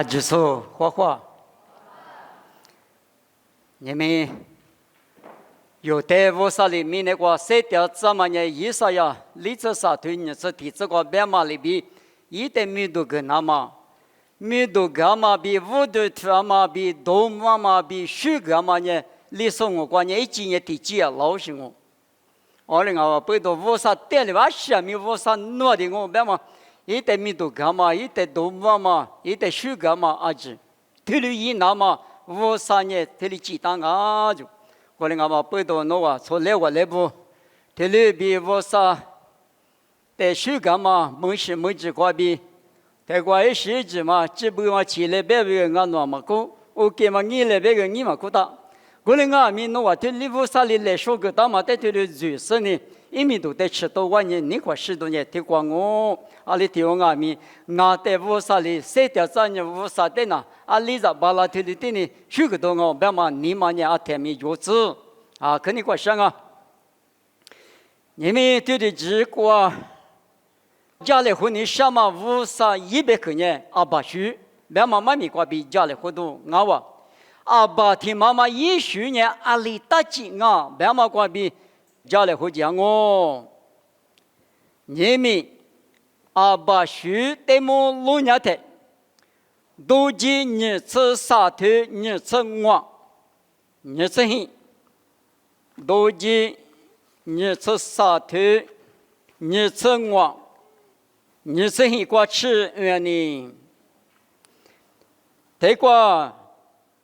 只是画画。你们有在我沙里面那个三条这么年以上呀，历史上对你是提这个编码里边，一点没多个那么，没多个嘛比五多条嘛比多嘛比十个嘛呢，历史我关键一几年第几啊老是我，我那个背到我沙点里边下面我沙弄的我编码。一点没多个嘛，一点多嘛，一点十个嘛，阿子，特里一那么53年特里几当啊就，我那个背到那个从来我来不，特里比53，但十个嘛，没事没只过比，但过一时子嘛，只不过起来别个俺那么高，我给嘛你来别个你嘛高大，我那个咪那个特里53里来说个大嘛，但特里就是呢。一米多得吃多万年，你快10多年，听过我，阿里听我咪，俺在乌沙里3条3年乌沙的呢，阿里在巴拉提里的呢，许个多我，别嘛你嘛呢阿天米有子，啊，肯定快上啊，你们对的结果，家里婚礼什么乌沙100个年阿爸许，别嘛妈咪过比家里活动俺哇，阿爸听妈妈10年阿里大吉啊，别嘛过比。家里会讲我，你们阿爸许的么路年的，都记你吃沙头，你吃我，你吃黑，都记你吃沙头，你吃我，你吃黑过吃原呢？这个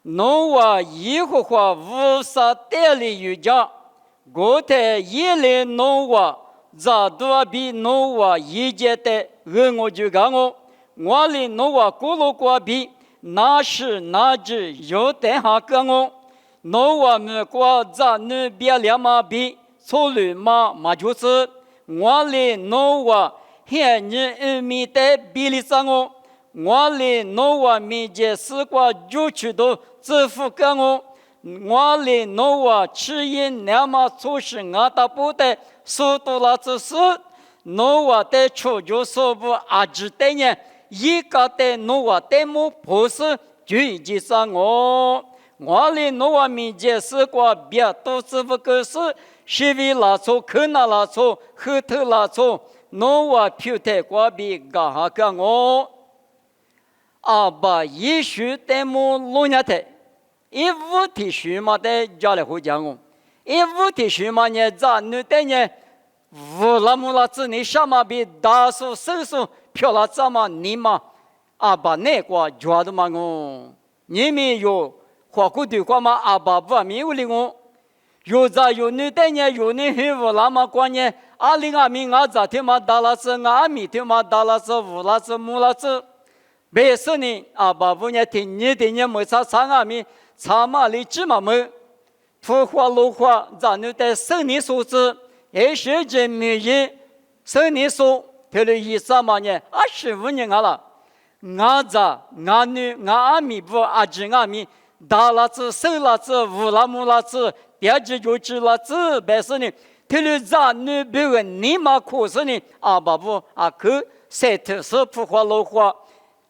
农话以后话无啥代理有讲。我在一来农话，咋多比农话一节的，我就讲我来农话咕噜过比，那是那只有等下跟我，农话么过咋能别两嘛比，错了嘛就是我来农话，现你米的比例上我来农话面前是过就去到支付跟我来农话吃饮两嘛做事俺大不得速度了只是农话的出就说不阿只的呢一个的农话的么不是就已经上我来农话面前是过别都是不个是是为拉错可那拉错后头拉错农话票的过比干哈个我阿爸也许的么路亚的一五体学嘛的家里会讲我，一五体学嘛呢，咱女的呢，乌拉木拉子你什么比大数手数漂亮怎么你嘛，阿爸那个觉得嘛我，你们有花过对过嘛阿爸不没有的我，有咋有女的呢，有你很乌拉嘛关呢，阿里阿米阿咋天嘛大拉子，阿米天嘛大拉子乌拉子木拉子，别说呢阿爸不呢听你的呢没啥啥阿米。查马里芝麻么？土花路花，咱们的生理素质，也是这每日生理素，特别以上嘛呢，25年了，俺咋俺女俺阿米不阿只阿米，大拉子、小拉子、乌拉木拉子，第二只就只拉子，白是呢，特别咱女别个你妈可是呢，阿爸不阿可晒头是土花路花。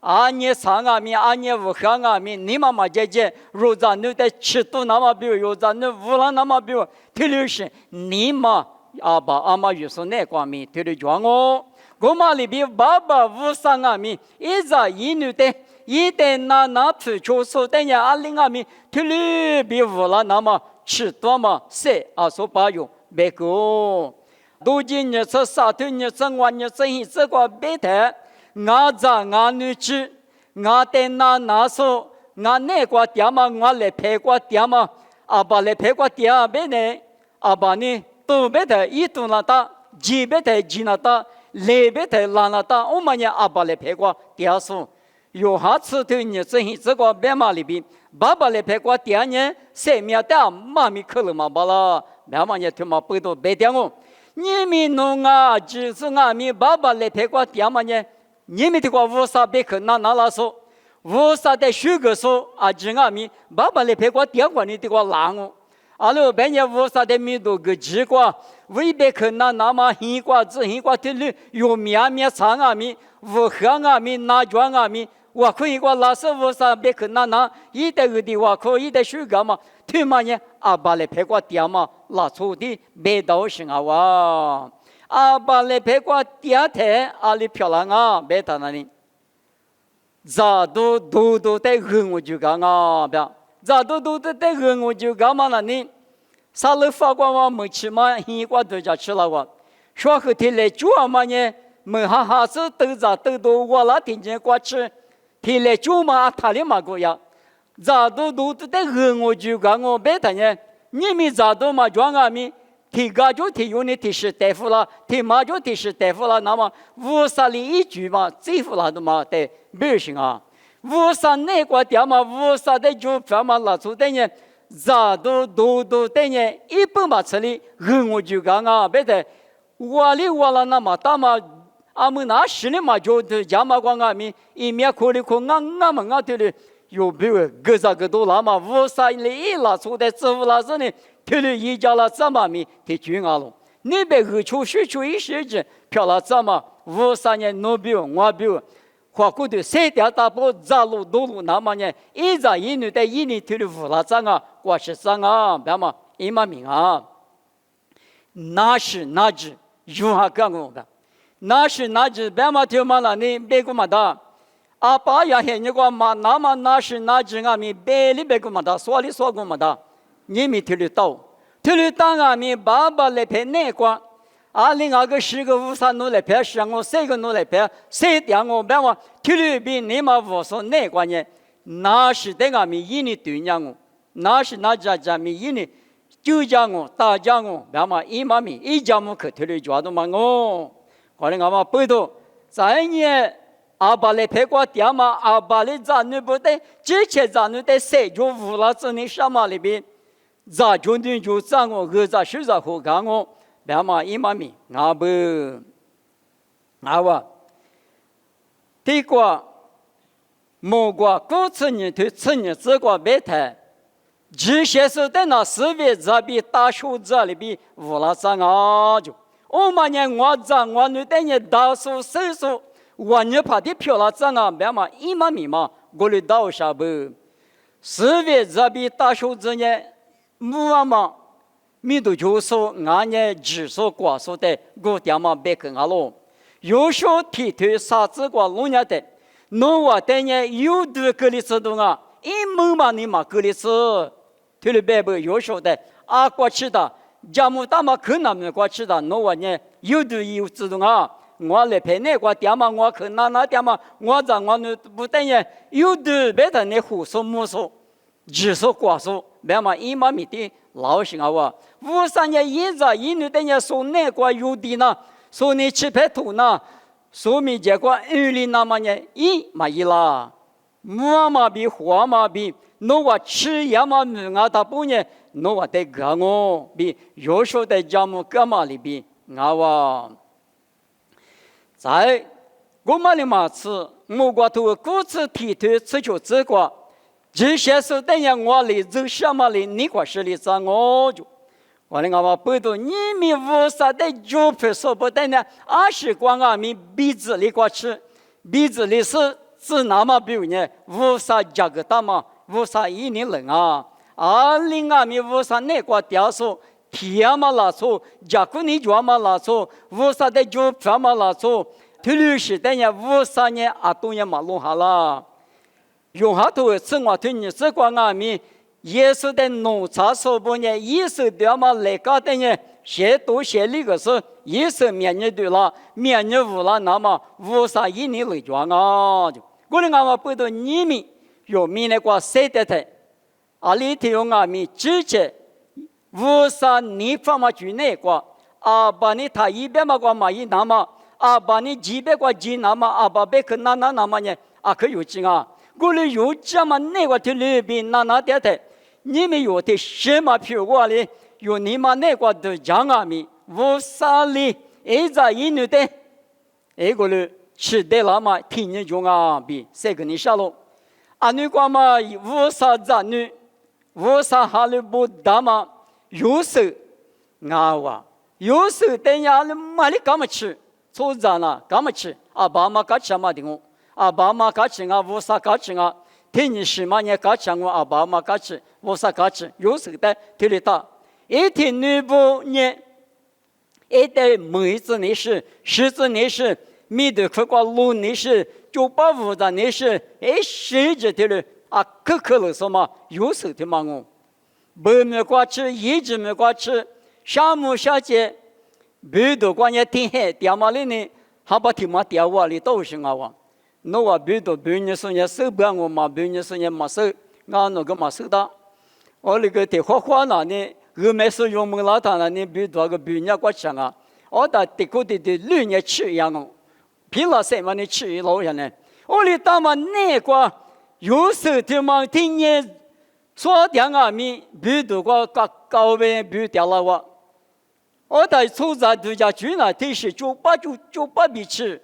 阿年长阿米，阿年武汉阿米，你妈妈姐姐，如咱女的尺度那么比，如咱女乌兰那么比，特别是你妈阿爸阿妈又是哪个米？特别讲我妈里边爸爸53阿米，一直一女的，一代那出去说的呀，阿零阿米，特别比乌兰那么尺度嘛，是阿说八有别个，如今你吃沙头，你吃我，你吃一这个别的。俺在俺女去，俺在那说，俺那个爹嘛，俺来陪过爹嘛，阿爸来陪过爹别呢，阿爸呢都别的一都那大，几别的几那大，来别的那大，我们呢阿爸来陪过爹说，有下次对你这个别嘛里边，爸爸来陪过爹呢，谁面的妈咪可能嘛巴啦，别嘛呢他妈背到别点我，你们弄啊，就是俺们爸爸来陪过爹嘛呢。你们的话无啥别可那拉说，无啥的许个说啊，只阿米爸爸来陪过爹过你的话拉我，阿罗别人无啥的米多个几个，未别可那么hin过子hin过的路，有面长阿米，无黑阿米那庄阿米，我可以过拉斯乌萨别克那一代个的我可以的修改嘛，对嘛呢？阿巴勒陪过爹嘛，拉出的别道行啊哇！阿巴勒陪过爹台阿里漂亮啊，别他那里。咋都在恨我就讲啊，别，咋都在恨我就讲嘛那里。啥了发光嘛没吃嘛，一挂都家吃了哇。说后天来煮嘛呢，没哈哈是都咋都多我那天天过吃，天来煮嘛他里嘛个呀。咋都在恨我就讲我别他呢，你们咋都嘛装啊咪？提高就提用的提示大夫了，提嘛就提示大夫了，那么无啥里一句嘛，最夫了的嘛得没行啊，无啥那个点嘛，无啥的就反嘛拿出的呢，咋都的呢，一般嘛这里恨我就讲啊，别的我了那么大嘛，俺们那时的嘛就的家嘛光啊咪，一面可里可俺们俺对的，有别个啥个多了嘛，无啥里一拿出的支付了是呢。特了一家了怎么咪的军啊喽？你别去出水出一些子，漂了怎么53年诺比我比花过的3条大波扎路道路那么呢？一家一女的一年特了乌拉张啊，我是张啊，别嘛一嘛名啊，那是那只用下干过的，那是那只别嘛就嘛了你别个嘛的。阿爸呀，现在个嘛那么那是那只啊咪别里别个嘛的，说里说过嘛的。你们听得到啊！你爸爸来拍那个，202个10个53弄来拍，10个3个弄来拍，3点我别我听得比你们无所那个呢，那是等俺们一年对年我，那是那家们一年就讲我大家我别嘛一妈咪一家么可听得抓到嘛我，后来俺们背到在年阿爸来拍过点嘛，阿爸来咱那不得，之前咱那得谁就无了子你什么里边。咋决定就咋我儿子是咋好干我，别嘛一妈咪阿不阿哇，第个莫过过次年对次年这个别谈，这些是在那4月这边大手这里边无了啥啊就，我们呢我咋我那等你大手手手，我呢怕的漂了咋啊，别嘛一妈咪嘛，我来到啥不？4月这边大手这呢。木嘛，米都就说俺呢只说寡说的，我点嘛别跟俺喽。有时候提推啥子个弄伢的，弄我的呢有的个里子东啊，一毛嘛你嘛个里子，推了别不有时候的啊过去的，家母大嘛可那么过去的，弄我呢有的有自动啊。我来陪那个点嘛，我去那点嘛，我在我那不等呢，有的别的那胡说木说，只说寡说。别嘛，一妈咪的老行啊！我53年一直一女的人说那个有的呢，说你吃白土呢，说明结果2里那么呢一嘛一啦，我嘛比花嘛比，那我吃也嘛没俺大不呢，那我得干我比有时候在家么干嘛里比啊哇，在我们的马吃，我国头故此提推吃就这个。这些是等下我来做什么的？你可是来找我就，我的俺们背到你们无啥的就不说不等呢，20光俺们鼻子里过吃，鼻子里是那么比如呢，无啥价格大嘛，无啥一年人啊，20俺们无啥那个雕塑，天嘛拉错，价格你就嘛拉错，无啥的就不嘛拉错，特律师等下无啥呢啊，东西嘛弄好了。用下头生活对你这个俺们也是在农场说不呢，也是对嘛来搞的呢，写多写那个是也是免疫对了，免疫无了，那么无啥一年来讲啊，我的俺们不到你们有米那个谁的台，啊里头有俺们直接无啥你方嘛去那个啊，把你他一边嘛个嘛一那么啊，把你几百个几那么啊，把别个那么呢啊可有劲啊。过来有这么那个的里边那点的，你们有的什么票过来？有你们那个的讲啊咪，无啥哩，一在一女的，一个哩吃的那么听你讲啊比，谁跟你下喽？啊你讲嘛，无啥子女，无啥哈哩不大嘛，有时啊哇，有时等下你买哩干么吃？做啥呢？干么吃？啊爸妈干什么的我？阿爸妈嘎吃啊，无啥嘎吃啊，听你什么也嘎吃我阿爸妈嘎吃，无啥嘎吃，有时的听里打，一听女不呢，一代妹子你是，狮子你是，米的苦瓜路你是，就把五的你是，谁着的了啊？可了什么？有时的嘛我，白没瓜吃，一直没瓜吃，下午下节。别的关键天黑，点嘛哩呢？还把天嘛点我哩都是我。那我别的别人说你手不我嘛，别人说你没手，俺那个没手的。我那个电话那呢，我没说用门老大那呢，别多个别人过去啊。我到这个的绿年吃一样哦，凭了什么你吃一老人呢？我哩他妈那个有时他妈听你说点啊米，别的个高边别掉了我。我在出在度假区那，这是就把比吃，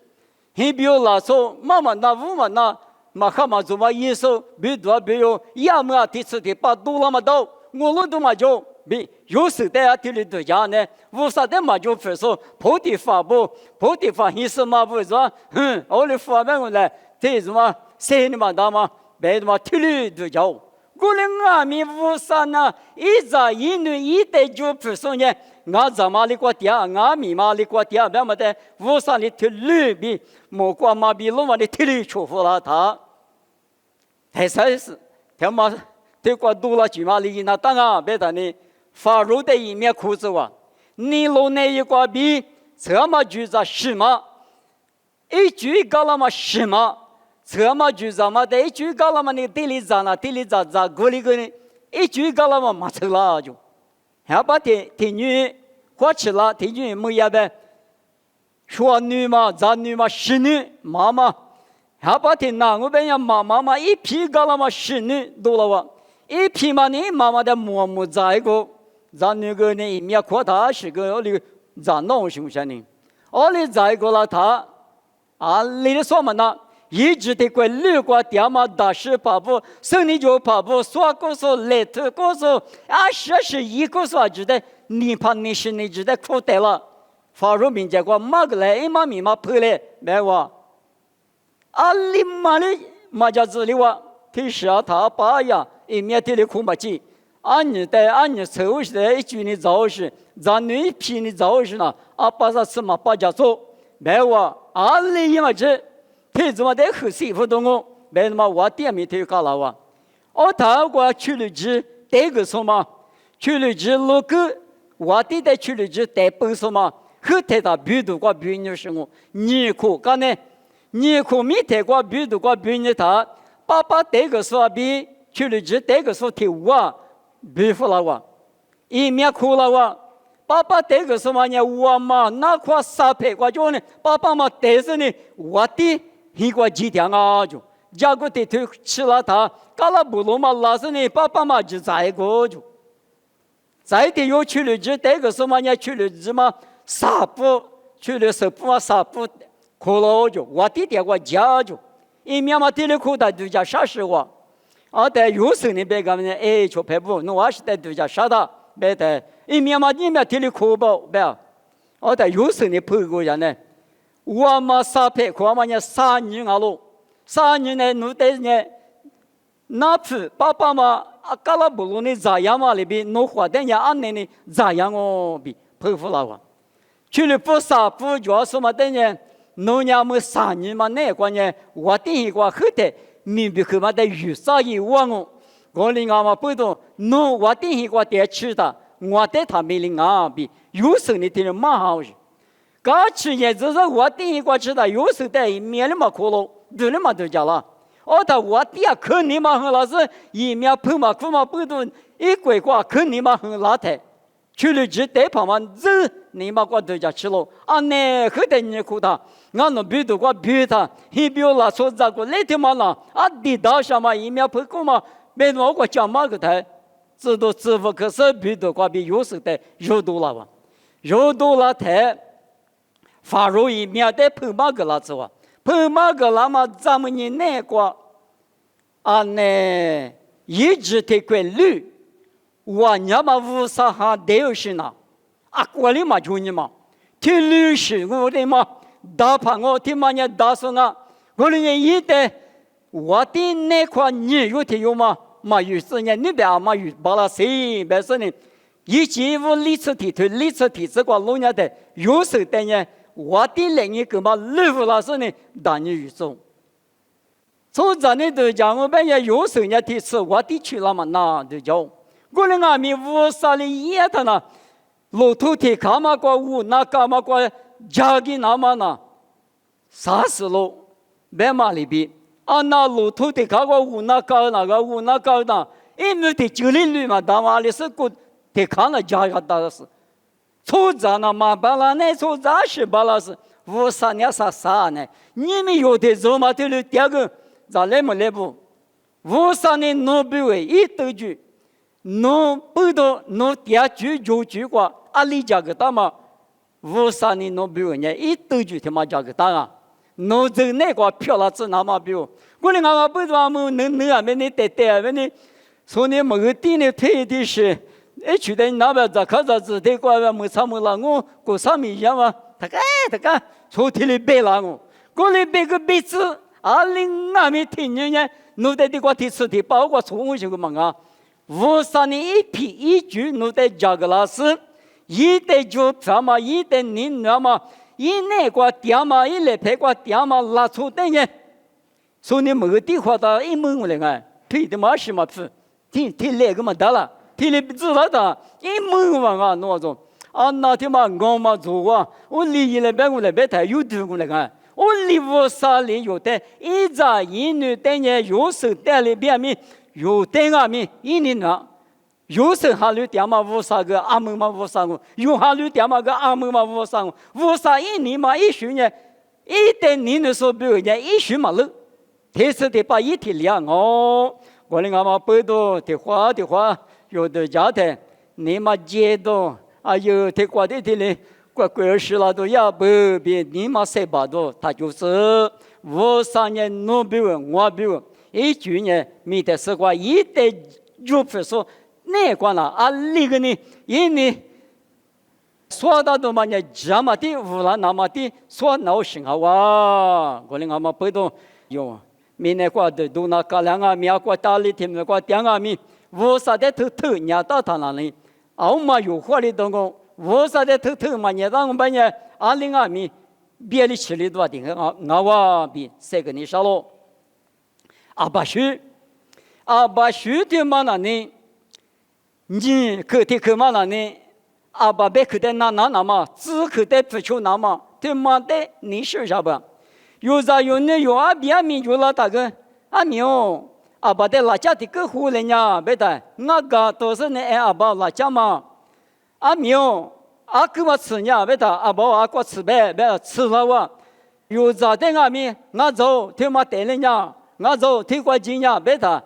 还比如那说妈妈那我们那，嘛哈嘛做嘛耶稣，比多比如亚么第次的把多了嘛都，我们都嘛就比有时的啊，这里度假呢，无啥的嘛就分说破地法不，破地法意思嘛不是吧？我的法门我来，这什么谁的嘛大嘛，别的嘛这里度假。我的阿弥无啥呢？一早一女一代就不说呢。我怎么哩过点？我密码哩过点？别么的，无啥哩铁律比莫过嘛比罗嘛的铁律出乎了他。还是他妈对过多了句嘛哩那当然别的呢，法律的一面裤子哇，你罗那一个比这么句子什么？一句搞了嘛什么？这么句子嘛的一句搞了嘛你地里咋过里个呢？一句搞了嘛没错了就。还把天女过去了，天女没也呗，说女嘛，咱女嘛是女妈妈，还把天男我边呀妈妈一批搞了嘛是女多了哇，一批嘛你妈妈的默默在一个，咱女个呢一面扩大是个我哩咱弄行不行呢？我哩在一个了他，啊，你的说嘛呢？一直的过六个点嘛，大师跑步，生理就跑步，说过说来头过说，啊，是一个说觉得你怕你是你觉得苦得了，法律民间过马个来，一马米马破来，没哇，啊，你妈的马家子里哇，提示啊他爸呀，一面的苦嘛起，俺你凑是的，一句你早是，咱女批你早是呢，啊，把啥事嘛把家做，没哇，啊，你因为这。他怎么在后媳妇动我？为什么我店面头搞了哇？我他过去了之，这个什么？去了之那个我的去了之带本什么？后头他比度过比你什么？你可干呢？你可没带过比度过比你他？爸爸这个说比去了之这个说听我比不了我，一面哭了我。爸爸这个什么呢？我嘛那块沙皮我叫呢？爸爸嘛但是呢，我的。一个几天啊，就结果得头吃了他，搞了不落嘛，那是呢，爸爸嘛就再个就，再的又去了这这个什么呢？去了什么纱布，去了纱布啊纱布，可了就我弟弟我家就，一面嘛地里苦的度假啥时候，啊在有时呢别个呢哎就拍不，那我是在度假啥的，别的，一面嘛一面地里苦不别，啊在有时呢拍过人呢。我嘛沙皮，我嘛呢3年啊喽，3年呢，弄得呢，那次爸爸嘛啊，搞了不路呢，咋样嘛里边弄活的呢，安呢咋样哦比佩服了我，去了不沙不叫什么的呢，弄伢么3年嘛那个呢，我第一个后头明白他妈的有啥有我，我哩俺嘛不懂，弄我第一个得吃的，我带他没哩俺比有时你听蛮好是。刚吃也就是我第一个吃的，有时在面里嘛苦了，对了嘛都讲了。他我第二肯定嘛很老是，一面碰嘛苦嘛不懂，一拐瓜肯定嘛很邋遢。去了只带旁嘛走，你嘛过都讲吃了，那后头你苦他，俺那比都过比他，一比那说咋个那天嘛啦，地道上嘛一面碰过嘛，没那个讲嘛个台，知道支付可是比都过比有时在肉多了哇，肉多了台。法律一面的碰马个了子哇，碰马个那么咱们你那个，呢一直的规律，我伢嘛无啥哈都有是呢，过里嘛就你嘛，听律师我的嘛，打怕我听嘛伢打说啊，我们一代我的那块你有的有吗？嘛有是呢，你别嘛有把那谁别说呢？以前我历史体推历史体这个老年的有时的呢，我的那一个嘛绿不拉是呢，当你有种。从这里头讲，我们也有时呢提示我的去了嘛，那就叫我们阿弥无啥的也他呢，路途的卡嘛过无那卡嘛过家的那么呢，啥时路别嘛里边。那路途的卡过无那卡那个无那卡呢，因为的九零率嘛，大马里是个的卡那家个大是，从这那嘛巴拉呢，从这是巴拉是无啥呢啥呢？你们有的走嘛，对了，第二个咋来么来不？无啥呢？侬不为一斗句，侬不到侬第二句就句话，阿里家个大嘛，无啥呢？侬不为呢？一斗句他妈家个大啊！侬走那个漂亮子那么表，我们刚不知道么能啊没你带带没你，说你某个店里推的是，觉得那边咋看咋子的过来没啥没了我过上面一样嘛，他个说提里背了我里背个背子，20没听人家，侬在这个提词的包括从我这个嘛啊，无啥呢一批一句侬在加个老师，一代就什么一代你那么。一那个点嘛，一来拍个点嘛，拉出等人，所以你某个地方的一门来个，推的嘛是嘛是，推来个嘛得了，推来不知道的，一门嘛啊那种，那天嘛我嘛做啊，我离一来别我来别太有对过来个，我离我啥里有的，一扎一女等人有手带里边面有等啊面一年啊。有时哈律点嘛无啥个阿门嘛无啥个，有哈律点嘛个阿门嘛无啥个，无啥一年嘛一学年，一代年的时候比如人一学嘛了，特色的把一天两哦，我们阿妈背到的话，有的家庭你嘛接到有的过的嘞，过世了都要不别你嘛塞巴多，他就是无啥年侬比如我比如一句年没得事过一代就不说。那关了那个呢？因为说到的嘛呢，这么的无论那么的说闹心啊哇！我们阿妈不懂有，明年过的都那个两个米过大里天过两个米，无啥的偷人家到他那里，我们有活的东西，无啥的偷嘛，人家我们呢20米别的去里多的我比这个你少了，把书的嘛那呢？你可的可嘛那呢？把别可的那嘛，只可的不求那嘛，对嘛的你说啥吧？有啥有呢？有别米有了大个没有把的拉家的个户人家别的，那个都是呢把拉家嘛没有给我吃呢别的把给我吃呗别吃了我有啥的米我走对嘛带人家我走对过金呀别的，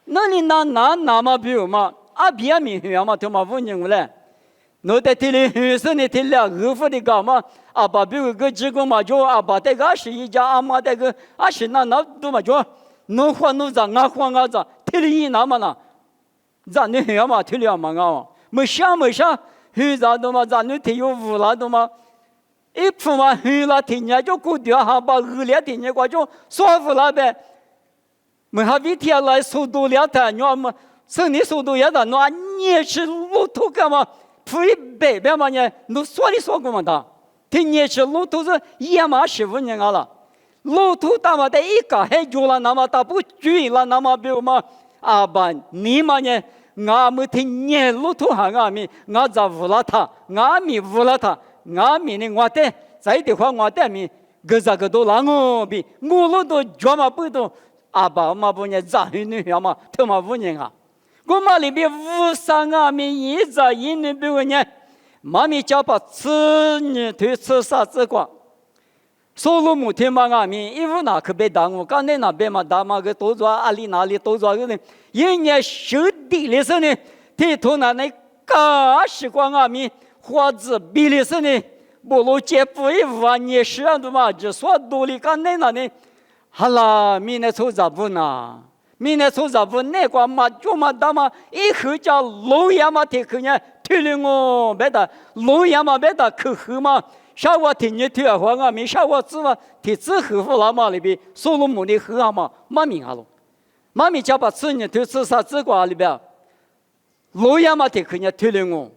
那你那么比如嘛？别米去嘛，他妈问人了。侬在这里很是呢，这两个夫的干嘛？把别个几个嘛就把这个是一家嘛这个是那都嘛就侬换侬咋我换我咋？这里一那么呢？咱你很嘛，这里嘛啊？没想，很咋都嘛？咱你这有无了都嘛？一出嘛很了，听人就过掉哈，把恶劣听人过就说服了呗。没哈一天来速度了的，你嘛？生你速度也大，那你是路途干嘛？出一百遍嘛呢？侬说过嘛的？听你是路途是也嘛15年了，路途大嘛的一个还久了，那么大不追了，那么比如嘛把你嘛呢？我没听你路途还没，我咋无了他？我没无了他，我没呢我的在的话我的没，个啥个都让我比，我路都专门不懂把嘛不呢？咋很女呀嘛？他嘛5年啊？我们里边无啥米一直一年比如呢，妈咪家把吃你推吃啥子光，收入目天嘛米，因为那可别当我刚才那边嘛大嘛个多抓哪里多抓个呢，一年收地的时候呢，提头那个时光米花子比的时候呢，不如结不一万年时间的嘛，就说多里刚才那呢，好啦，明年抽咋不呢？明年初3不那个嘛就嘛大嘛，一口叫路亚嘛提口呢，推了我别的路亚嘛别的口后嘛，夏娃听你推话啊，没夏娃知嘛，提子后夫那嘛里边，所罗门的后啊嘛，妈咪啊喽，妈咪家把子女推自杀之瓜里边，路亚嘛提可人推了我，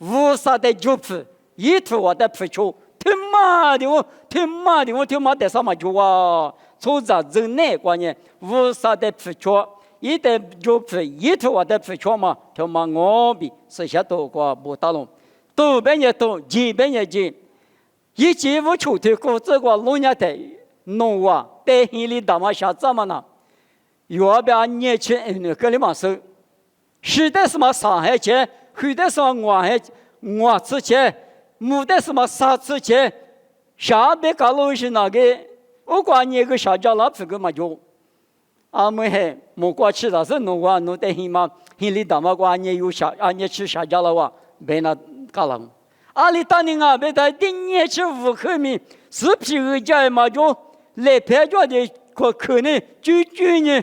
无啥的就不，一头我的不求，他妈的我他妈的什么就啊，从这人内观念，无啥的不求。一旦就不一头我的不求嘛，他妈我比是些多过不打拢，多半也多，几半也几，一几无求的过这个老年的弄啊，带心里大嘛下怎么呢？要不然年轻人跟你嘛说，是的什么上海钱，后的什么我之前，没的什么啥之前，下边搞老是那个，我管你个下家老皮个嘛就。阿们还没过去了，是弄啊弄得很嘛，很里大嘛个俺也有下，俺也去下家了哇，别那搞了。阿里当年啊，别他第年去五口米，是皮二家嘛就来拍着的可能就呢，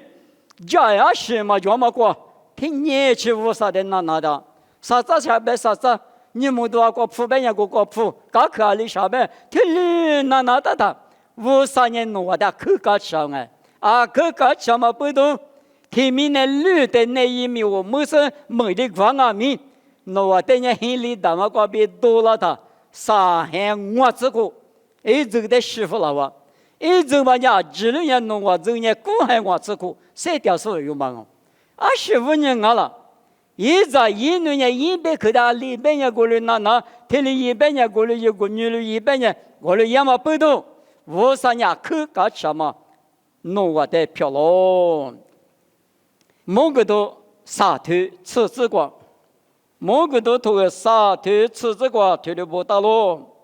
家呀是嘛就嘛过，第年去五啥的那的，啥子下边啥子，你们都个铺边个铺，搞去阿里下边，天里那的，五啥年弄我的口搞上哎。啊，个什么不懂？前面那绿的那一面，我们是没得光啊面，那我等下很里大嘛个别多了他，上海我这个，一直的师傅了哇，一直嘛家只能也弄我这也公海我这个，谁掉手有嘛哦？啊15年了，一直一年100口的200年过来那，天里100年过来一个女的100年过来也嘛不懂，53年口搞什么？弄我的漂咯，某个都撒头吃子瓜，某个都头撒头吃子瓜，头的不大咯。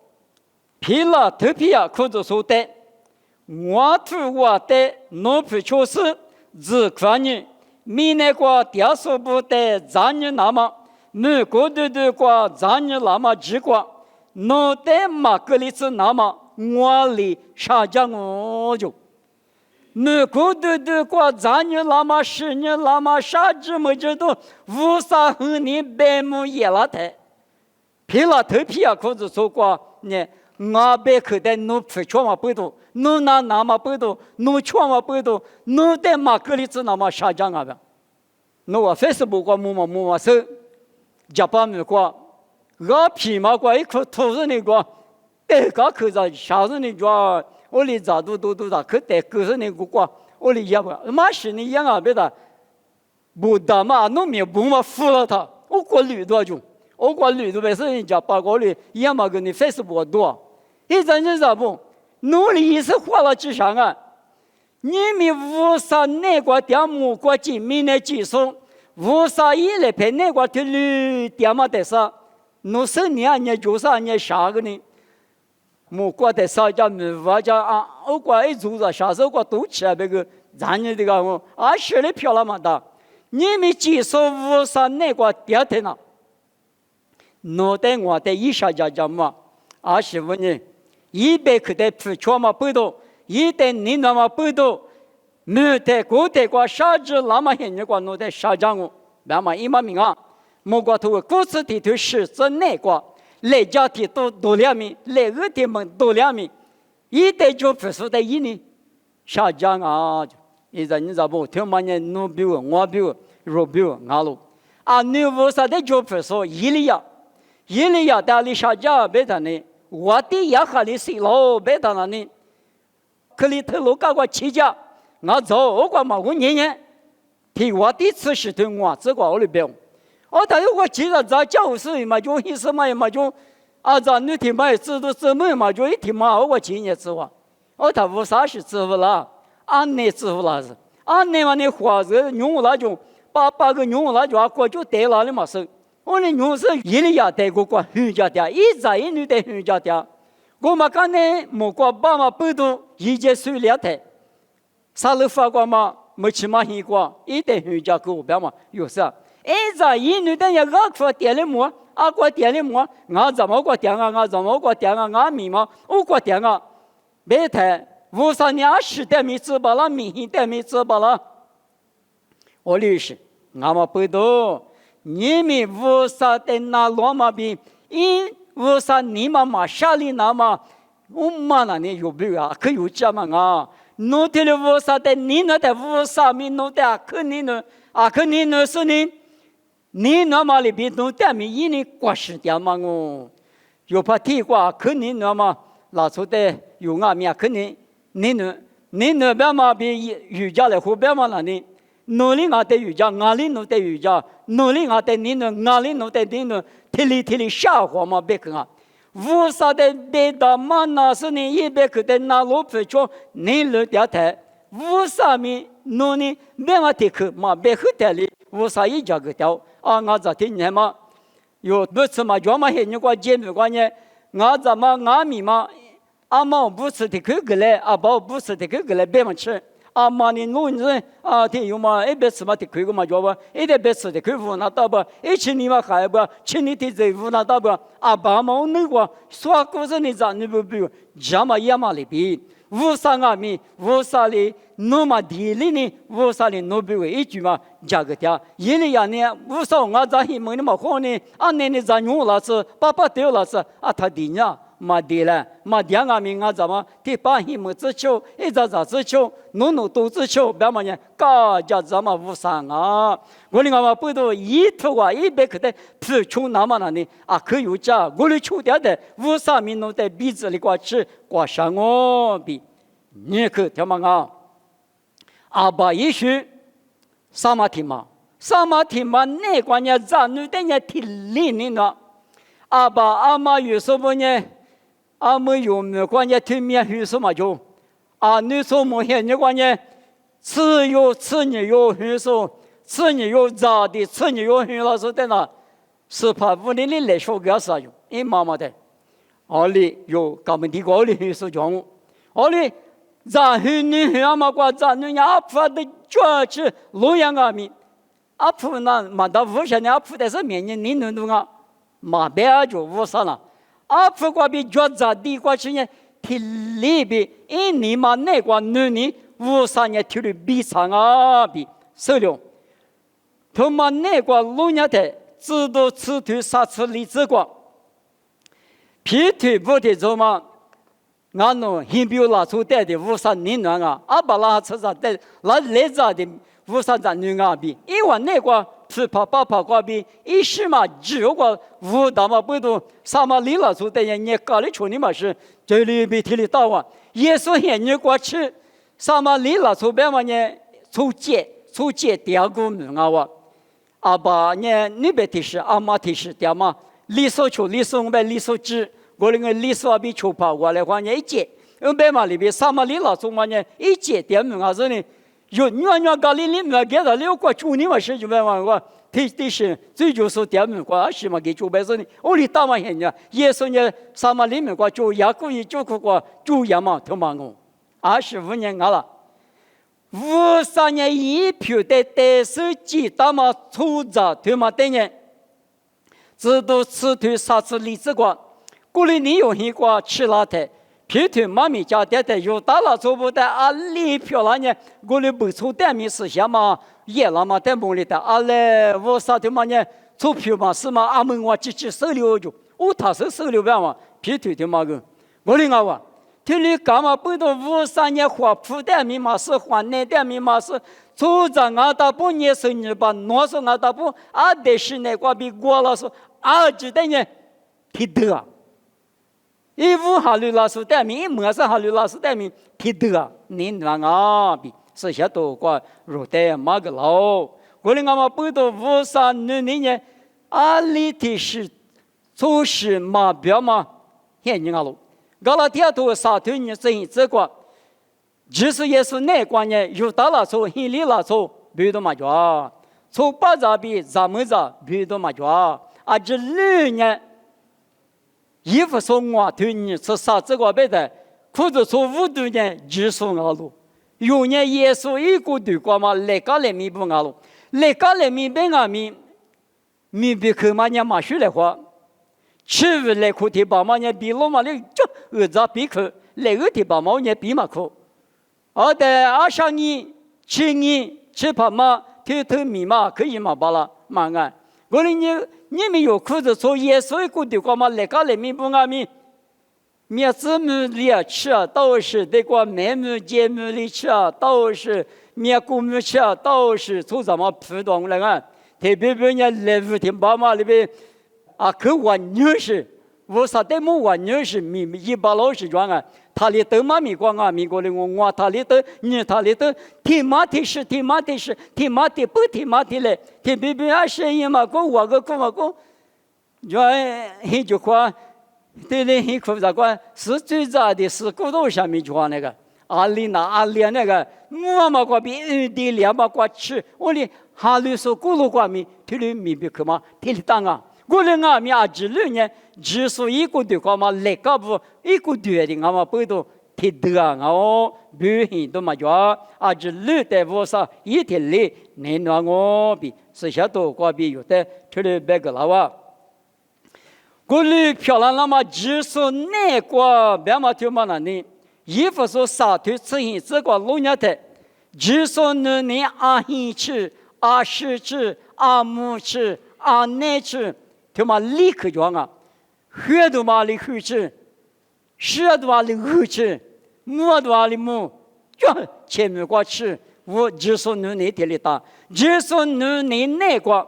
皮了头皮啊，可着说的，我土我的农夫确实只看你，米那个第数不的咱你那么，美国的个咱你那么几个，农的马格里斯那么，我里啥家我就。美国的过咱年那么10年那么啥子么知道，50后年白木也了的，皮了头皮啊，可是说过呢，我别口袋弄不全嘛不多，弄那么不多，弄全嘛不多，弄在马格里子那么啥讲啊吧？那我Facebook过么手，日本美国，我皮嘛过一颗土人的过，这个口子啥人的过。我里咋都咋可得90年过，我里也不，马是你养啊别的，不打嘛，农民不嘛服了他，我过绿多久，我过绿多别是人家把我里养嘛跟你Facebook多，一阵子咋不，农里也是花了几上啊，你们50那个点木过进民的技术，50一来拍那个的绿点嘛得啥，农10年你就是你啥个呢？我过的少家没我家啊，我过一做着，下手过都起来那个咱你这个我20的票了嘛的，你们技术50那个点的呢？我的一下家嘛，25年100克的票全嘛不多，一旦你那么不多，没得过的过啥子那么很你过我的啥家我，那么一毛命啊，我过头股市地头是这那个。来家庭多2名，来2天们多2名，一代就不是的1年下降啊！现在你知道不？听嘛呢？侬比我比若比俺喽啊！你50的就不是伊利亚大里下降别的呢？我的也和你是喽别的了呢？可里头路搞个7家，我走我管嘛我年替我的次是对我这个我里边。但是我记得在教室嘛，就一什么嘛就，咱你听嘛，知道怎么嘛，就一听嘛，我今年知道，他50是知道了，俺那知道了是，俺那嘛那话是用了就把个用了就过就得了的嘛是，我那用是一里也得过过回家的，一在一女得回家的，我嘛刚才没过爸妈不都一节水了的，啥了发过嘛，没起码一过，一得回家过边嘛有啥？在一女的也我说点了么？过点了么？我怎么过点啊？我密码我过点啊？别太50年10代没知道了，明显代没知道了。我律师，我们不懂，你们50的那罗马兵，无萨尼玛玛沙里那玛，嘛那呢有不啊？可有这么啊？侬的了无萨的，你那的无萨米侬的可你呢？可你呢是呢？你那么里边侬的米一呢过时的嘛哦？有怕地瓜可你那么拿出的有啊米可你呢？你那边嘛比瑜伽来后边嘛那呢？努力我的瑜伽，哪里努的瑜伽？努力我的你呢？哪里努的你呢？体力下滑嘛别个啊！无啥的别的嘛那是你一百个的那路不错，你路掉台，无啥米努力别嘛的去嘛别去的里，无啥一家个掉我在听你嘛，有不是嘛？专门你个节目关呢，我怎么我米嘛？妈不吃的去个来，爸不吃的去个来别嘛吃。妈你弄人天有嘛？一别吃嘛的亏个嘛叫不？一点别吃的亏无那大不？一吃你嘛还不？吃你的这无那大不？爸嘛那个说故事你咋你不比？这么也嘛里边，无啥米，无啥哩，那么地里呢？无啥哩那比为一句嘛？这个的，一里呀呢？无啥我咋希望你嘛好呢？你咋用了是？爸丢了是？他的呢？嘛地了，嘛两个名怎么？第八希望自求，一咋自求，努都自求，别么呢？高家怎么无啥啊？我另外嘛不都一头啊一百个的不求那么呢？可有家，我哩求掉的无啥名弄在鼻子里挂吃挂上我比，你可听嘛爸也许啥嘛听嘛？啥嘛听嘛？那关键咱女的呢听理你呢？爸妈有什么呢？没有没关键对面有什么就你说么些你关键吃有吃你有很少吃你有咋的吃你有很老师在那是怕屋里来说个啥用妈妈的里有咱们的个里很少讲里咱很女很嘛过咱女伢夫的脚去路样米夫那嘛到屋下伢夫的是面你能懂啊嘛别就屋上了夫过比脚咋地过去呢？体力比你嘛那个女呢？无啥呢？体力比上比受了。他们那个路伢的知道吃腿杀吃里子过，皮腿不的做嘛？俺侬很比拉出带的无啥人暖把拉车上带拉来着的无啥咱女比，因为那个。是怕过比一时嘛，只有个无大嘛不多，啥嘛离了出的人，你搞的出你嘛是这里比体力大哇，耶稣现你过去，啥嘛离了出别嘛呢？出借第二个名哇，爸呢你别提示，妈提示点嘛，离所求离所我离所知，我那个离所比求跑过来话呢一借，别嘛里边啥嘛离了出嘛呢一借点名是呢。有你搞里面给他留过去，你嘛是就别嘛我，提示最就是点名过，是嘛给就别说呢，里打嘛现呢，也说呢，啥嘛里面过就也可以就过就也嘛他嘛我，25年了，53年一票的第四季打嘛出着他嘛的呢，只都吃腿杀吃荔枝瓜，过里你有一个吃辣的。皮腿妈咪家的有大了做不的里漂亮呢，我哩不出点米思想嘛，也那么在梦里的嘞，我啥的嘛呢？出票嘛是嘛？们我只手里就，他是手里边嘛，皮腿的嘛个，我哩我，这里干嘛不到53年花铺点米嘛是花那点米嘛是，出着大不也是你把挪说大不得是那个比过了说只的呢，提得。一无哈律老师带名，没是哈律老师带名，提得你那比是些多过入的马个老，我哩嘛不到53年里的是做事嘛表嘛，现你了，搞了第二多啥头你这个，即使也是那关呢，有大了错，很里了错，别的嘛叫，错把咋比咱们咋别的嘛叫，这6年。衣服说我对你是啥子个别的，裤子说5度呢，只说我路。有年耶稣一个对过嘛，来个来米不我路，来个来米被我米比克嘛呢马修来话，吃不来苦的把嘛呢比罗嘛的就咋比克，来个的把嘛呢比嘛苦。上你吃怕嘛，头米嘛可以嘛巴拉嘛安。我哩你们有裤子穿，耶稣过的光嘛，来个里面不阿咪，面子母里吃都是得过妹母姐母里吃都是面姑母吃都是做什么普通人啊？特别别人来福田爸妈里边啊，可完全是。我啥的么完全是一把老师装啊，他里头嘛咪光啊，咪过来我他里头，你他里头，天马地是天马地是天马地不天马地嘞，天边边啊声音嘛讲我个讲嘛讲，原一句话，对嘞，一口咋讲？是最早的是古道上面讲那个，阿里那个，我嘛讲比地两嘛讲吃，我哩哈里说古路讲咪，听哩明白可嘛？听哩当啊。过来俺们之类呢，只说一个对话嘛，来个不一个对的，俺们不都听得啊？我表现都嘛叫之类的我啥一天里，你那我比私下多过比有的，听哩别个了哇。过来漂亮了嘛，只说那个别嘛听嘛那呢，衣服说啥腿吃hin这个路伢的，只说你阿hin吃，阿十吃，阿母吃，阿奶吃。他妈立刻讲啊，喝都嘛的喝吃，吃都嘛的喝吃，摸都嘛的摸，就前面过吃，我只说你那天里打，只说你那个，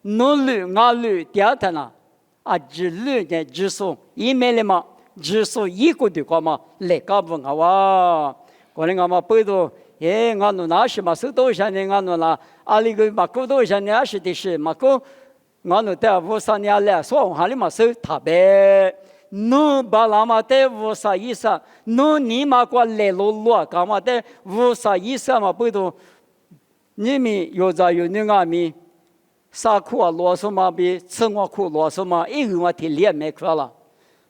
努力阿力第二天啦，只力的只说一面的嘛，只说一个的话嘛，来搞不好哇，可能我们背到。我们那是嘛，手头上的我们啦，阿里个嘛，手头上的也是的是嘛，我们在乌萨尼来说，哈里嘛是特别，侬把那么在乌萨伊萨，侬你嘛过来路，干嘛在乌萨伊萨嘛不都？你们有在有那个咪，啥苦啊啰嗦嘛比吃我苦啰嗦嘛，一个我提脸没苦了，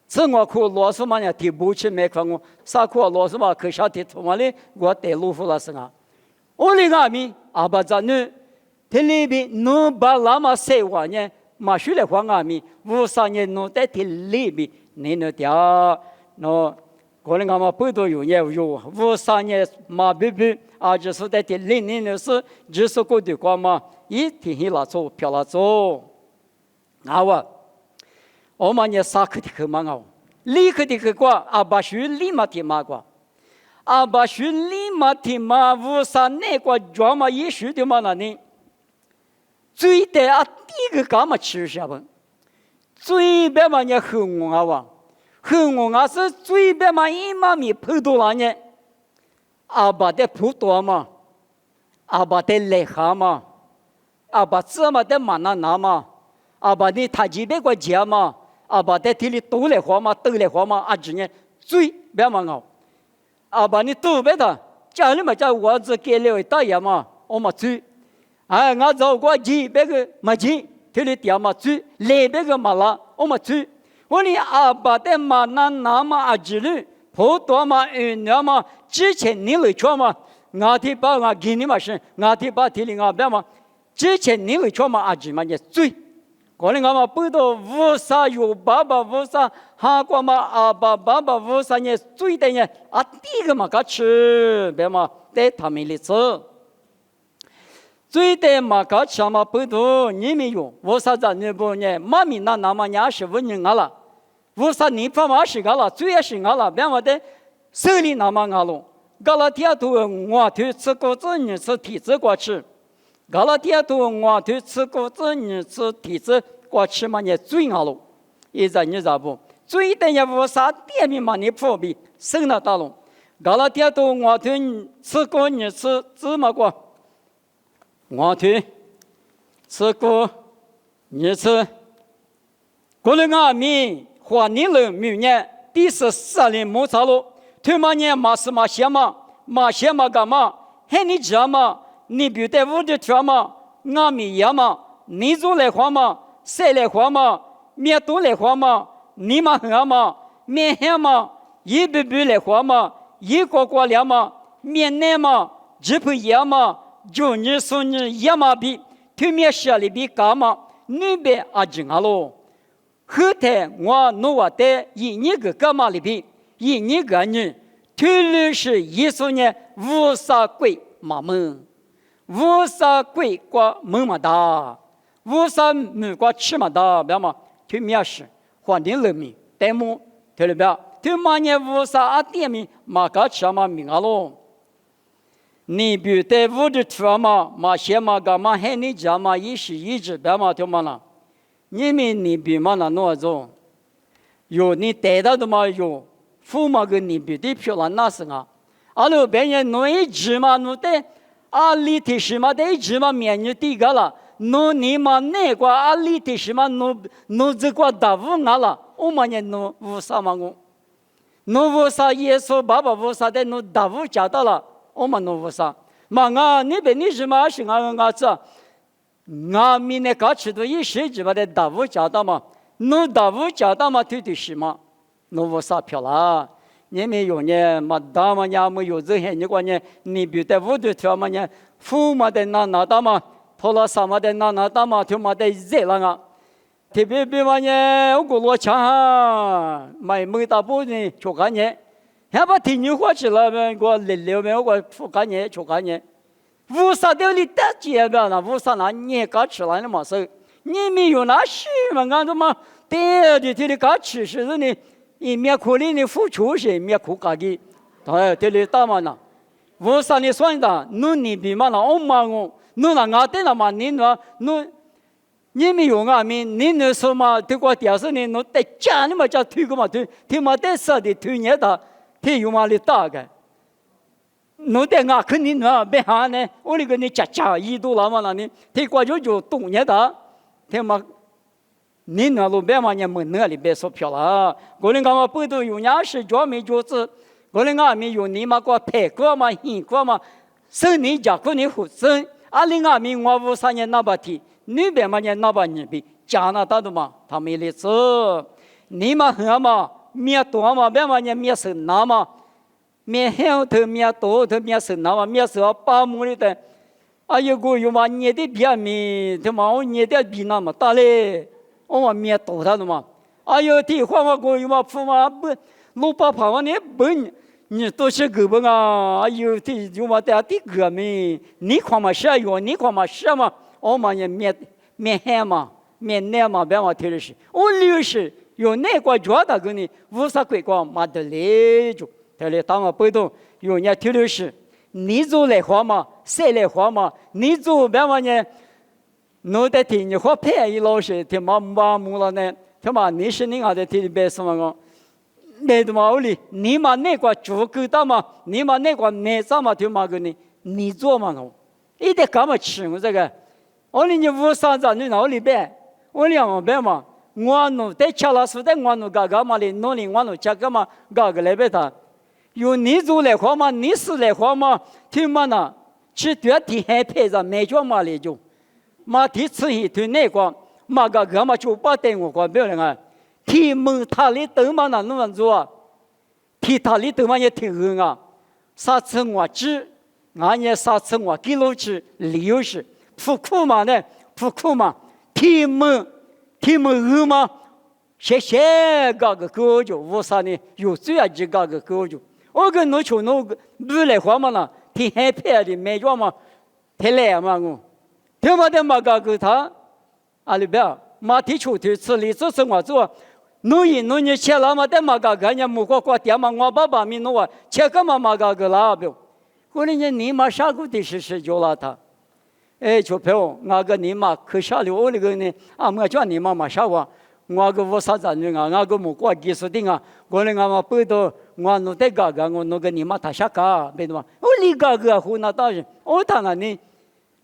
吃我苦啰嗦嘛呀提不起没苦我，啥苦啊啰嗦嘛可下提出嘛哩，我带路夫了是啊，我那个咪阿巴扎呢？这里边侬把那么say话呢，马修来话阿咪，乌萨呢侬在这里边，你那条，喏，可能俺们不都有乌萨呢马贝贝，就是在这里你那是就是过的话嘛，一天去拉走，漂拉走，我们呢啥可的可嘛立刻的可话，把修立马的嘛话，把修立马的嘛，乌萨那个专嘛也修的嘛那呢？最的第一个干嘛吃下不？最别嘛也恨我哇，恨我是最别嘛一嘛米碰到了呢，把的葡萄嘛，把的来哈嘛，把这么的嘛那嘛，把你他几别个家嘛，把的地里都来花嘛，都来花嘛，这呢最别嘛把你都别的，家里嘛家我子给了大爷嘛，我嘛最。我走过几百个马鸡，这里点嘛猪，200个马拉，我嘛猪。我哩把的马那么之类，葡萄嘛、牛嘛，之前你来说嘛，我提把我给你嘛是，我提把提里我别嘛，之前你来说嘛只嘛也猪。可能我嘛不到乌萨有爸爸乌萨，哈过嘛爸爸乌萨也猪的呢，第一个嘛个吃，别嘛在他们里吃。最的嘛，搞什么不多，你没有，我啥子你不呢？妈咪那么25年了，我啥你爸妈是了，最也是了，别么的，手里那么了，搞了天都我头吃果子，你吃提子过吃，搞了天都我头吃果子，你吃提子过吃嘛，你最了，现在你咋不？最的也我啥店面嘛，你破壁生了大龙，搞了天都我头吃果，你吃芝麻过。我听吃过你吃，过了阿米花年了明年第14年没差了，他妈年马是马些嘛干嘛？喊你家嘛，你别在屋里跳嘛，阿米呀嘛，你做来花嘛，谁来花嘛，面多来花嘛，你嘛喝嘛，面黑嘛，一杯杯来花嘛，一个两嘛，面奶嘛，一杯盐嘛。就你说你也嘛比对面下里比干嘛？那边真好喽。后台我弄我的一个干嘛里比一个人，推论是一说呢无啥鬼嘛门，无啥鬼过门嘛大，无啥没过吃嘛的，别嘛，推面食，环境人民，代么，对了别，推嘛呢无啥啊点米，嘛个吃嘛命啊喽。你比在屋里吃嘛些嘛个嘛喊你家嘛一时一直别嘛对嘛啦，你们你比嘛那弄种，有你带到的嘛有，父母个你比的漂亮那是啊，阿罗别人弄一只嘛弄的，阿里提什么的一只嘛面你地个了，弄你嘛那个阿里提什么弄这个大屋啊了，我们也弄无啥嘛我，弄无啥耶稣爸爸无啥的弄大屋家到了。我们弄不上，嘛啊，你别你什么是俺子，俺们那个吃的一时之把的大屋家到嘛，弄大屋家到嘛，对是嘛，弄不上票啦。你们有呢，嘛大嘛伢没有这些，你管呢，你比在屋里跳嘛呢，父嘛的拿到嘛，拖了啥嘛的拿到嘛，就嘛的热了啊。特别比嘛呢，我过罗强，买没大步呢，就干呢。要不听你话去了呗，我来呗，我不干年就干年，无啥道理大街边了，无啥那你干吃了的嘛事，你没有那事嘛，俺他妈对的，这里干吃是呢，一面苦力的付出是一面苦干的，对，这里打嘛呢，无啥你算的，你比嘛那我嘛我，你那俺的那嘛你那你没有俺们，你那说嘛，这个电视呢，你在家里嘛叫推个嘛推嘛在啥的推你的。他有嘛哩大个，侬在俺肯定那别哈呢，我那个你家一度了嘛那呢，他过就动你的，他嘛，你那路别嘛你们那里别说票了，我那俺们不都有伢是专门就是，我那俺们有你嘛个配过嘛、新过嘛，生你家过你护生，阿里俺们我无啥年那把提，你别嘛你那把你比加拿大的嘛，他没例子，你嘛和嘛。面多嘛，别嘛人面生那嘛，面黑头面多头面生那嘛，面生把木里的，哎呦个有嘛捏的边面，他妈我捏的比那么大嘞，我嘛面多他的嘛，哎呦地话嘛个有嘛铺嘛不，路把跑嘛你本你都是个本啊，哎呦地有嘛在地个面，你看嘛是哟，你看嘛是嘛，我嘛人面黑嘛，面奶嘛别嘛听的是，我六十。有那个觉得给你无啥鬼光嘛的来就，他来当我不懂，有人听的是，你做来话嘛，谁来话嘛，你做别嘛呢？侬在听你话拍一老师，他妈麻木了呢，他妈你是你的听别什么个？那他妈里，你嘛那个做够的嘛，你嘛那个没啥嘛，他妈给你做嘛我，一点干嘛吃我这个？我你无啥子，你哪里别？我两个别嘛。我弄在吃了时，在我弄干嘛哩？弄哩我弄吃干嘛？干个来别他，有你做来活嘛？你是来活嘛？听嘛呢？吃多天还配着没叫嘛哩就，嘛第次一对那个嘛干嘛就把带我管不了啊？提门他里都嘛那弄做啊？提他里都嘛也挺狠啊！啥次我吃，俺也啥次我给老吃，理由是不苦嘛呢？不苦嘛？提门。听没有吗？谢谢搞个狗就无啥呢？有最爱就搞个狗就。我跟侬说侬不来话嘛啦，挺害怕的，没叫嘛，太来嘛我。听嘛的嘛搞个他，阿里边嘛提出去吃里做生活做，侬你吃了嘛的嘛搞个，人家木瓜瓜点嘛，我爸爸咪侬啊，吃个嘛搞个啦不？我人家你嘛啥个的是就了他。哎，就票，我个你妈可下了我那个呢，啊，我叫你妈妈啥话，我个我啥子呢啊，我个木瓜技术的啊，我那个嘛不到，我弄得嘎嘎，我弄个你妈他下嘎，别的嘛，我你嘎个湖南大人，我当然呢，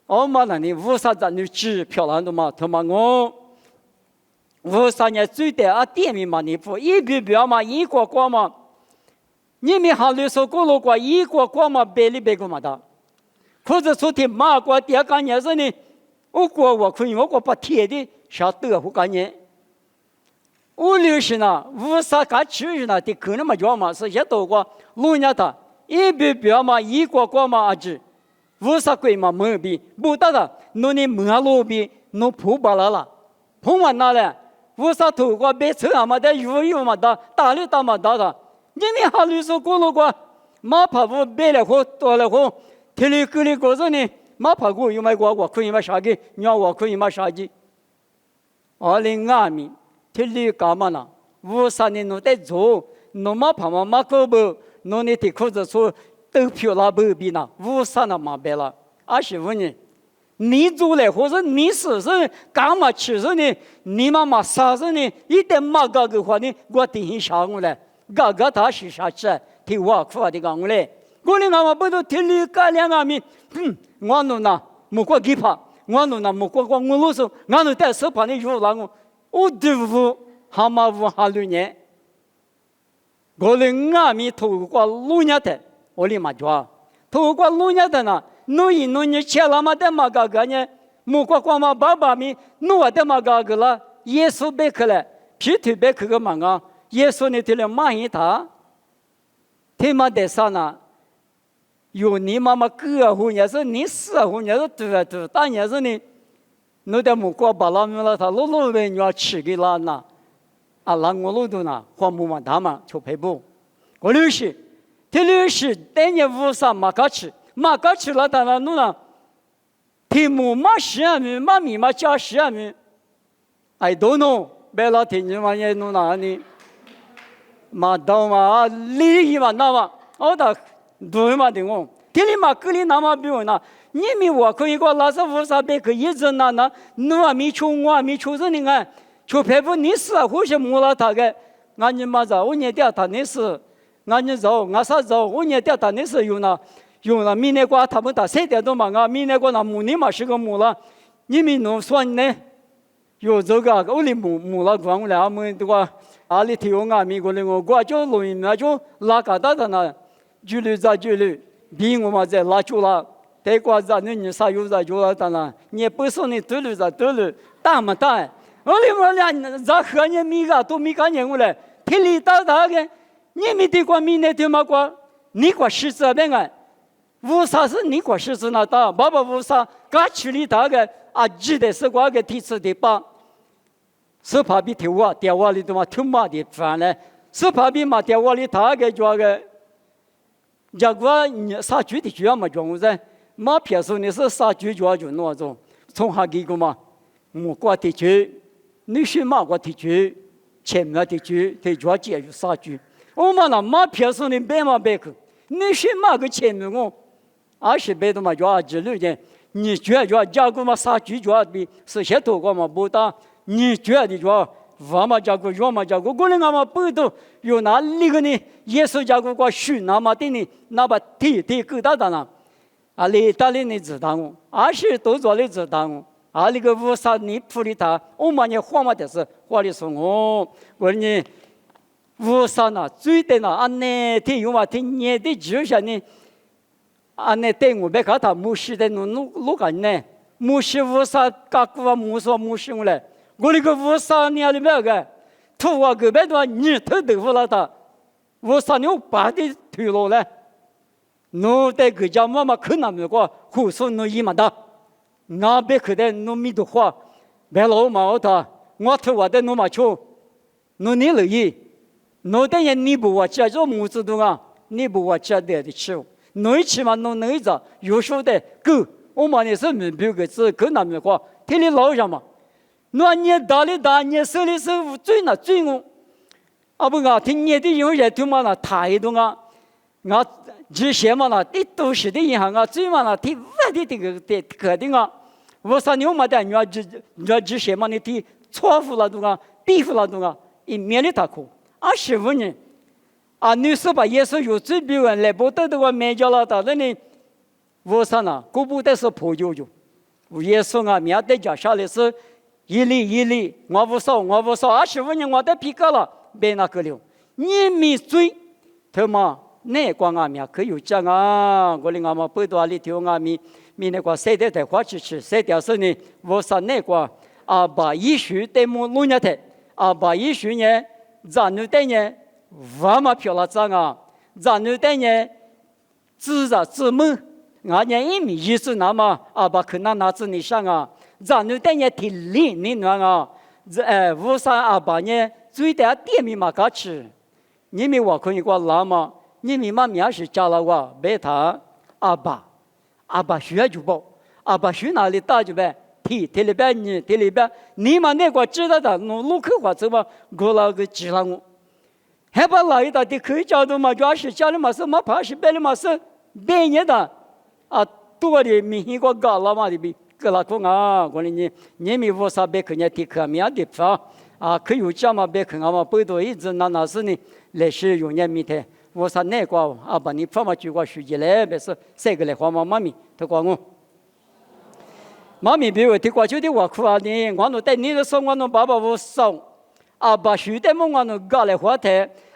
我嘛那你无啥子你吃漂亮的嘛，他妈我，无啥年最的啊店面嘛你不一笔笔嘛一个个嘛，你们还里说过路过一个个嘛别里别个嘛的。或者说听马国第二个年是呢，我可以我把铁的下德护个年，我留是呢，无啥个吃呢，的可能嘛叫嘛是些多个路人他一笔笔嘛一个个嘛阿子，无啥鬼嘛没比不得的，侬你没路比侬破巴了，破完那了，无啥头个别车啊嘛的有嘛的，大力大嘛大的，你们还留说过路过，马跑步别了后多了后。天里沟里过着呢，马爬过有买过，我可以买啥个？鸟我可以买啥的？ 2020틀리 까마나 우산이 노대 조 노마 파마 마코브 노니 티코즈소 떡표라버비나 우산아 마벨라 아시원이你做了或者你死是干嘛吃是呢？你妈妈杀是呢？一点嘛个个话呢，我定下想我来，个个他是啥子？听我说的讲我来，我哩俺们不都听你干两个米？我弄那木瓜鸡扒，我弄那木瓜瓜我啰嗦，我弄带手把你肉让我对付蛤蟆乌哈六年，我哩俺米透过路年的，我哩嘛抓，透过路年的呢。侬你切了嘛的嘛个个呢？木瓜瓜嘛爸爸咪侬的嘛个个了，耶稣别克了，皮头别克个嘛个，耶稣呢听了骂一他，听嘛的啥呢？有你妈妈个户也是你死户也是对，但也是呢，侬的木瓜把拉米了他路路的你要吃给拉那，啊拉我路都那花木嘛大嘛就赔不，我律师，听律师等你五三嘛个吃。马嘎吃了，当然弄了。题目马10米，马米马加10米。I don't know， 别老听你嘛也弄哪里？马刀嘛，利益嘛那嘛，我的对嘛的我。听你嘛，格里那嘛比我那，你米我可以个拉萨乌萨别个一直那，侬啊米出我啊米出是你看，就佩服你是啊，或是木了他个，俺你嘛着，我念掉他那是，俺你走，俺啥走，我念掉他那是有那。用了明年过他们打3点多嘛啊，明年过那母你嘛是个母了，你们能算呢？有这个我哩母了光了，我们这个阿里提我啊，美国的我就录音那就拉个大的那，距离在距离，比我们在拉住了，得过在你啥有在就了的那，你不是你对了在对了，大嘛大，我哩我俩在和你米个都米个人我来，天里大大个，你们的过明年对嘛过，你过十字边个。乌沙是你过十字那大，爸爸乌沙刚去里大个啊，记得是我个第次的吧，是怕比丢啊，掉瓦里头嘛，丢嘛的烦嘞，是怕比嘛掉瓦里大个抓个，如果你杀猪的猪嘛装在，马撇手你是杀猪抓就那种，从下几个嘛，木瓜的猪，你是马瓜的猪，前面的猪，的抓接就杀猪，我们那马撇手你别嘛别去，你是马个前面我。20倍的嘛，就之类的，你觉得加工嘛，杀猪就比是些多个嘛不大，你觉得就我嘛加工，我嘛加工，过来嘛不都有哪里个呢？耶稣加工过许那么的呢，那把地够大的呢？啊，里大里你知道我，20多做你知道我，啊，那个乌沙你处理他，我嘛你花嘛的是花的是我呢，乌沙呢最的呢，安呢听有嘛听你的就像呢。啊，那对我别看他牧师的路干呢，牧师乌沙嘎古啊牧师我来，我那个乌沙你里面个，土啊个别多你头豆腐了他，乌沙你把的推落来，侬在个家妈妈可那么个，胡说侬一嘛的，那别可的侬米的话，别老嘛他，我头我的侬嘛求，侬你乐意，侬的人你不我接着母子的啊，你不我接的求。侬起码侬能着有时的够，我们也是明白个字够那么话，听你老人嘛，那你大里大，你手里手最那最我，啊不啊，听你的有些听嘛那态度啊，啊这些嘛那的都是的银行啊，最嘛那的外地这个的肯定啊，我说你嘛的，你要这些嘛你的错误了东啊，地府了东啊，一面的他哭，25年。啊，你是把耶稣有罪别人来不得的话，没叫了他那里，我说呢，古不得是破旧旧，耶稣啊，面对脚下来是一粒，我不少，25年我的皮革了，别那个了，你没罪，他妈那光啊面可有讲啊，我的俺们不多里头啊米那个谁的花吃，谁的是呢？我说那个啊，把一许的木弄下来，啊，把一许呢，咱们的呢。我嘛漂了脏啊，咱们的呢，自着自门，俺家一米一是那么啊，把可能拿子你上啊，咱们的呢体力你那啊，乌山阿爸呢最大店面嘛搞吃，你们我可以过来嘛，你们嘛面是加了我，别他阿爸学就包，阿爸学哪里大就呗，提里边你提里边，你嘛那个知道的，路口话走嘛，过了个知了我，还把那一道的口角度嘛，主要是家里嘛是嘛怕是别的嘛是别人的啊，多的明显个高了嘛的比。个拉空啊，我哩你咪无啥别看人提可面的法啊，可有家嘛别看啊嘛，不多一直那是呢，来是用人面的，我啥那个啊把你放嘛就个书记来，别是这个来话嘛妈咪，他讲我。妈咪比如提过就的话苦啊呢，我侬带你的说我侬爸爸无少，啊把书的么我侬搞来话题，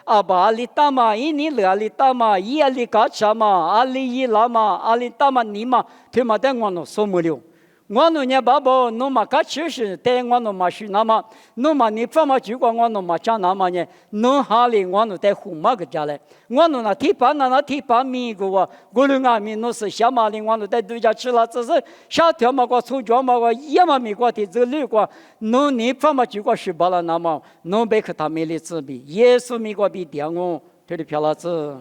啊把阿里大嘛，一年了阿里大嘛，一阿里搞啥嘛，阿里一拉嘛，阿里大嘛你嘛，他嘛带我侬说没了。我侬呢爸爸，侬嘛搞吃是带我侬嘛去那么，侬嘛你放嘛就讲我侬嘛讲那么呢，侬哈里我侬带胡嘛个家来，我侬那提拔那提拔米个哇，我侬阿米侬是小马的我侬带对家吃了，只是小条嘛个葱姜嘛个一嘛米个的这绿个，侬你放嘛就讲是罢了那么，侬别去他米里自比，耶稣米个比点我，这里漂了子。